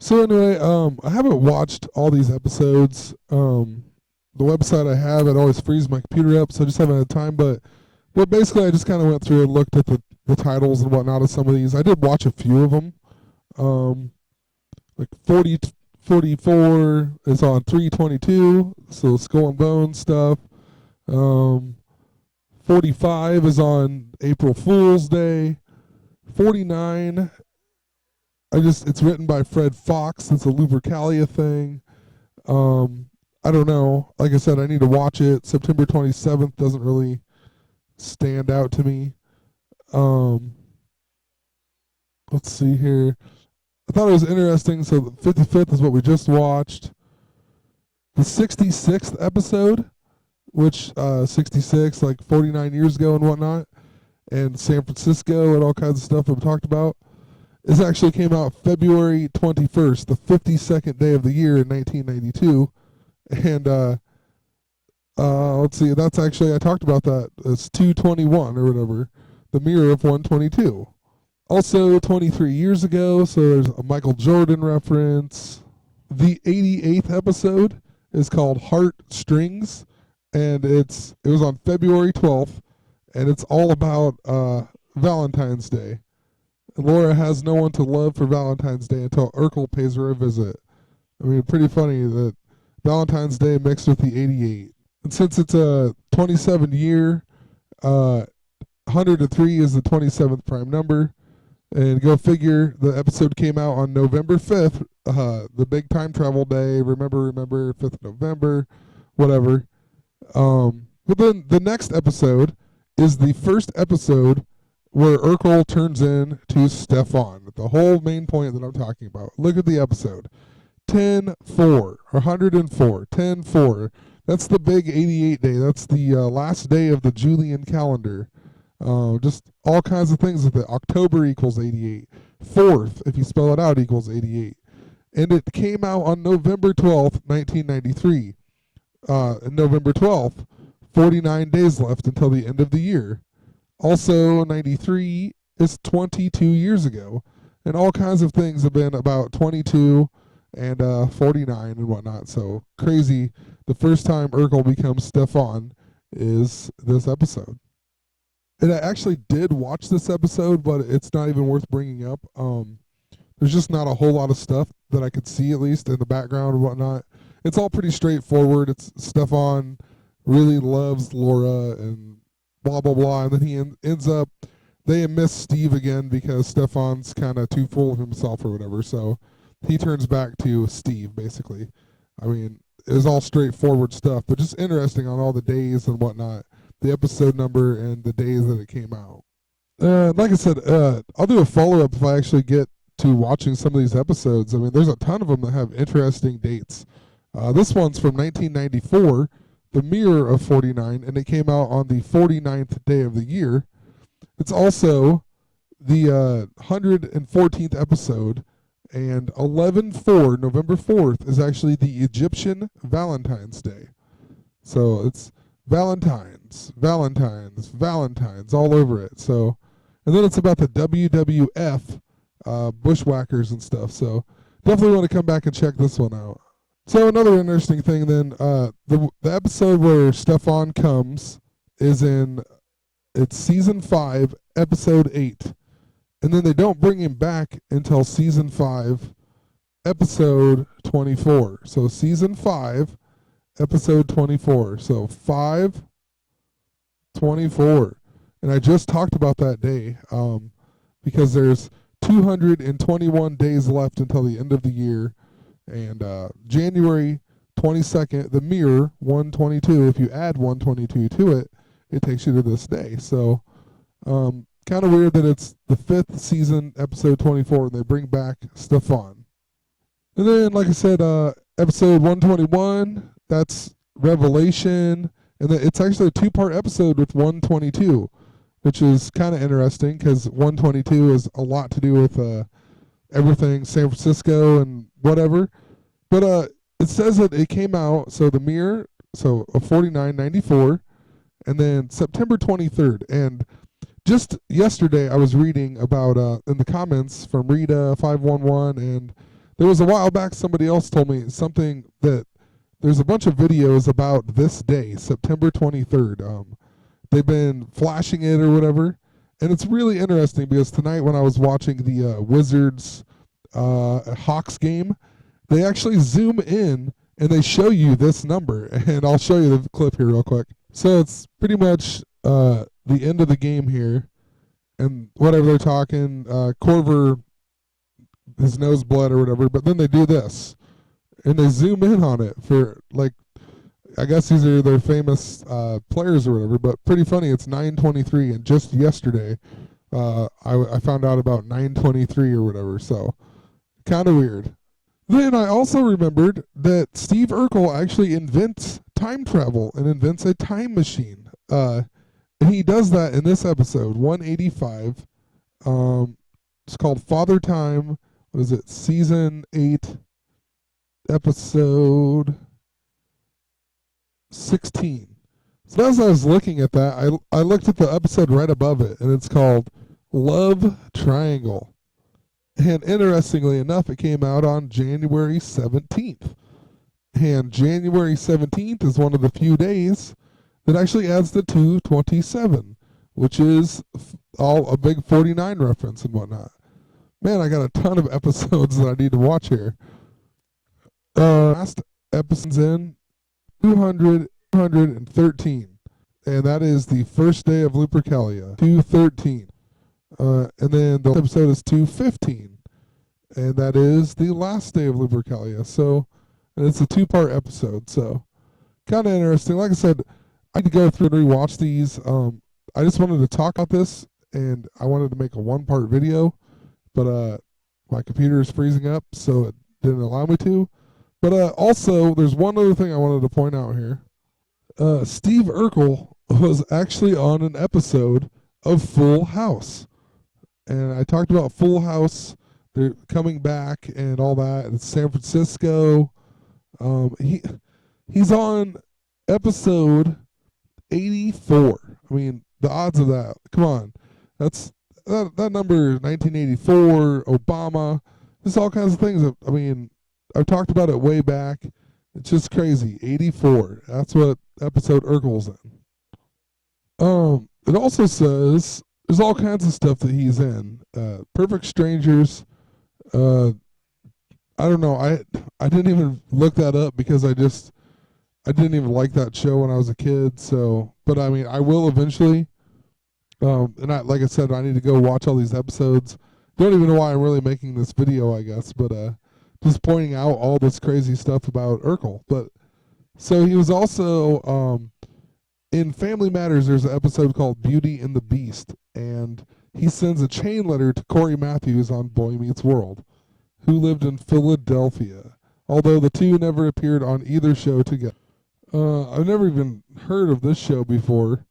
So anyway, I haven't watched all these episodes. The website I have, it always frees my computer up, so I just haven't had time. But basically, I just kind of went through and looked at the titles and whatnot of some of these. I did watch a few of them. Um, like 44 is on 322, so Skull and Bones stuff. Um, 45 is on April Fool's Day. 49, it's written by Fred Fox. It's a Lupercalia thing. I don't know. Like I said, I need to watch it. September 27th doesn't really stand out to me. Um, let's see here. I thought it was interesting. So the 55th is what we just watched. The 66th episode, which 66, like 49 years ago and whatnot, and San Francisco and all kinds of stuff we've talked about. This actually came out February 21st, the 52nd day of the year in 1992. And let's see, that's actually, I talked about that. It's 221 or whatever, the mirror of 122. Also, 23 years ago, so there's a Michael Jordan reference. The 88th episode is called Heart Strings, and it was on February 12th, and it's all about Valentine's Day. Laura has no one to love for Valentine's Day until Urkel pays her a visit. I mean, pretty funny that Valentine's Day mixed with the 88. And since it's a 27 year, 103 is the 27th prime number. And go figure, the episode came out on November 5th, the big time travel day. Remember, 5th of November, whatever. But then the next episode is the first episode where Urkel turns in to Stefan. The whole main point that I'm talking about. Look at the episode. 10-4, or 104, 10-4. That's the big 88 day. That's the last day of the Julian calendar. Just all kinds of things with it. October equals 88. 4th, if you spell it out, equals 88. And it came out on November 12th, 1993. November 12th, 49 days left until the end of the year. Also, 93 is 22 years ago. And all kinds of things have been about 22 and 49 and whatnot. So crazy. The first time Urkel becomes Stefan is this episode. And I actually did watch this episode, but it's not even worth bringing up. There's just not a whole lot of stuff that I could see, at least in the background and whatnot. It's all pretty straightforward. It's Stefan really loves Laura and blah, blah, blah. And then he ends up, they miss Steve again because Stefan's kind of too full of himself or whatever. So he turns back to Steve, basically. I mean, it was all straightforward stuff, but just interesting on all the days and whatnot, the episode number and the days that it came out. Like I said, I'll do a follow-up if I actually get to watching some of these episodes. I mean, there's a ton of them that have interesting dates. This one's from 1994, The Mirror of 49, and it came out on the 49th day of the year. It's also the 114th episode, and 11/4, November 4th, is actually the Egyptian Valentine's Day. So it's Valentine's all over it. So, and then it's about the WWF bushwhackers and stuff. So definitely want to come back and check this one out. So another interesting thing then, the episode where Stefan comes is it's season 5, episode 8. And then they don't bring him back until season 5, episode 24. So season 5, episode 24. So 5/24. And I just talked about that day because there's 221 days left until the end of the year. And January 22nd, the mirror, 122. If you add 122 to it, it takes you to this day. So kind of weird that it's the 5th season, episode 24, and they bring back Stefan. And then, like I said, episode 121, that's Revelation. And then it's actually a 2-part episode with 122, which is kind of interesting because 122 is a lot to do with everything San Francisco and whatever. But it says that it came out, so the mirror, so 49/94, and then September 23rd. And just yesterday I was reading about in the comments from Rita 511 and There was a while back somebody else told me something that there's a bunch of videos about this day, September 23rd. They've been flashing it or whatever, and it's really interesting because tonight when I was watching the Wizards Hawks game, they actually zoom in and they show you this number, and I'll show you the clip here real quick. So it's pretty much the end of the game here, and whatever they're talking, Corver, his nose bled or whatever, but then they do this, and they zoom in on it for like, I guess these are their famous players or whatever, but pretty funny. It's 9:23, and just yesterday, I found out about 9:23 or whatever, so kind of weird. Then I also remembered that Steve Urkel actually invents time travel and invents a time machine. And he does that in this episode, 185. It's called Father Time. What is it? Season 8, episode 16. So as I was looking at that, I looked at the episode right above it, and it's called Love Triangle. And interestingly enough, it came out on January 17th. And January 17th is one of the few days that actually adds the 227, which is all a big 49 reference and whatnot. Man, I got a ton of episodes that I need to watch here. Last episode's in 213. And that is the first day of Lupercalia, 213. And then the episode is 215, and that is the last day of Lupercalia. So, and it's a 2-part episode, so kind of interesting. Like I said, I need to go through and rewatch these. I just wanted to talk about this, and I wanted to make a 1-part video, but my computer is freezing up, so it didn't allow me to. But also, there's one other thing I wanted to point out here. Steve Urkel was actually on an episode of Full House. And I talked about Full House, they're coming back and all that. It's San Francisco. He's on episode 84. I mean, the odds of that. Come on. That number, 1984, Obama. There's all kinds of things. I mean, I've talked about it way back. It's just crazy. 84. That's what episode Urkel's in. It also says there's all kinds of stuff that he's in. Perfect Strangers. I don't know. I didn't even look that up because I didn't even like that show when I was a kid. So, but I mean, I will eventually. And like I said, I need to go watch all these episodes. Don't even know why I'm really making this video, I guess, but just pointing out all this crazy stuff about Urkel. But so he was also in Family Matters. There's an episode called Beauty and the Beast, and he sends a chain letter to Corey Matthews on Boy Meets World, who lived in Philadelphia, although the two never appeared on either show together. I've never even heard of this show before.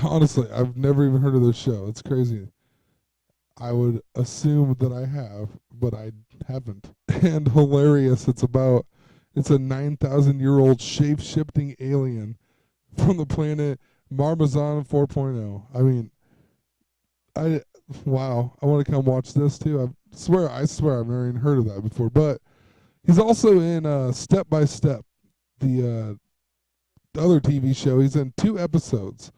Honestly, I've never even heard of this show. It's crazy. I would assume that I have, but I haven't. And hilarious. It's a 9,000-year-old shape-shifting alien from the planet Marmazon 4.0. I mean, wow. I want to come watch this too. I swear I've never even heard of that before. But he's also in Step by Step, the other TV show. He's in 2 episodes.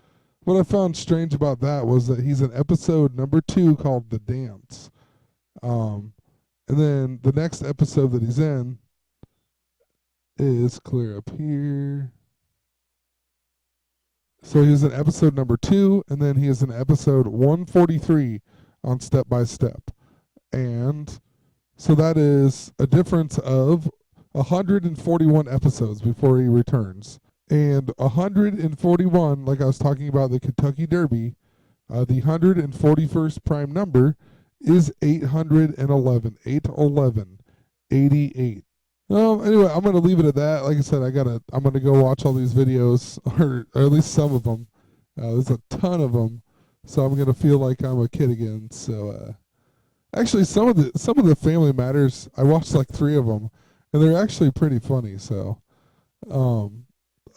What I found strange about that was that he's in episode number 2 called The Dance. And then the next episode that he's in is clear up here. So he was in episode number 2, and then he is in episode 143 on Step by Step. And so that is a difference of 141 episodes before he returns. And 141, like I was talking about the Kentucky Derby, the 141st prime number is 811. 811. 88. Anyway, I'm gonna leave it at that. Like I said, I'm gonna go watch all these videos, or at least some of them. There's a ton of them, so I'm gonna feel like I'm a kid again. So, actually, some of the Family Matters, I watched like 3 of them, and they're actually pretty funny. So,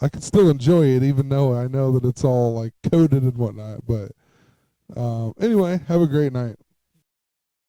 I can still enjoy it, even though I know that it's all like coded and whatnot. But anyway, have a great night.